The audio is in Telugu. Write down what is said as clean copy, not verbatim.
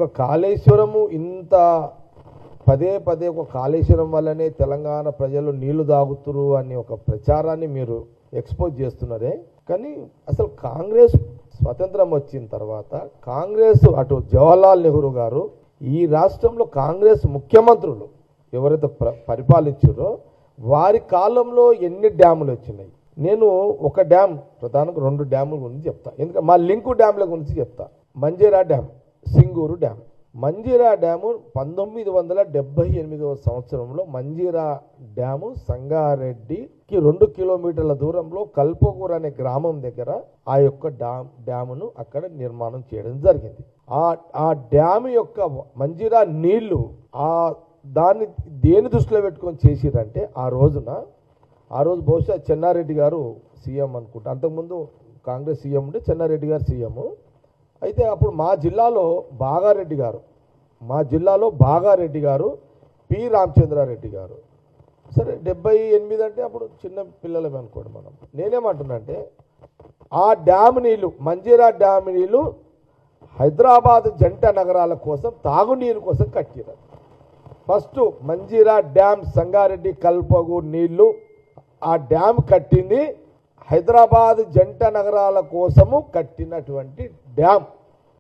ఒక కాళేశ్వరము ఇంత పదే పదే ఒక కాళేశ్వరం వల్లనే తెలంగాణ ప్రజలు నీళ్లు తాగుతురు అని ఒక ప్రచారాన్ని మీరు ఎక్స్పోజ్ చేస్తున్నారే. కానీ అసలు కాంగ్రెస్ స్వతంత్రం వచ్చిన తర్వాత కాంగ్రెస్ అటు జవహర్లాల్ నెహ్రూ గారు ఈ రాష్ట్రంలో కాంగ్రెస్ ముఖ్యమంత్రులు ఎవరైతే పరిపాలించారో వారి కాలంలో ఎన్ని డ్యాములు వచ్చినాయి. నేను ఒక డ్యామ్ ప్రధానంగా 2 డ్యాముల గురించి చెప్తా, ఎందుకంటే మా లింకు డ్యాముల గురించి చెప్తా. Manjira dam, Singur dam. Manjira dam 1978వ సంవత్సరంలో మంజీరా డ్యాము సంగారెడ్డికి 2 కిలోమీటర్ల దూరంలో కల్పకూర్ అనే గ్రామం దగ్గర ఆ యొక్క డ్యామును అక్కడ నిర్మాణం చేయడం జరిగింది. ఆ డ్యాము యొక్క మంజీరా నీళ్లు దాన్ని దేని దృష్టిలో పెట్టుకొని చేసిరంటే ఆ రోజు బహుశా చెన్నారెడ్డి గారు సీఎం అనుకుంటా, అంతకుముందు కాంగ్రెస్ సీఎం ఉంటే చెన్నారెడ్డి గారు సీఎం. అయితే అప్పుడు మా జిల్లాలో బాగారెడ్డి గారు పి రామచంద్రారెడ్డి గారు. సరే 78 అంటే అప్పుడు చిన్న పిల్లలమే అనుకోండి మనం. నేనేమంటున్నా అంటే ఆ డ్యామ్ నీళ్ళు, మంజీరా డ్యామ్ నీళ్ళు హైదరాబాద్ జంట నగరాల కోసం తాగునీరు కోసం కట్టినారు. ఫస్ట్ మంజీరా డ్యామ్ సంగారెడ్డి కల్పగూర్ నీళ్లు ఆ డ్యామ్ కట్టింది హైదరాబాద్ జంట నగరాల కోసము కట్టినటువంటి డ్యామ్.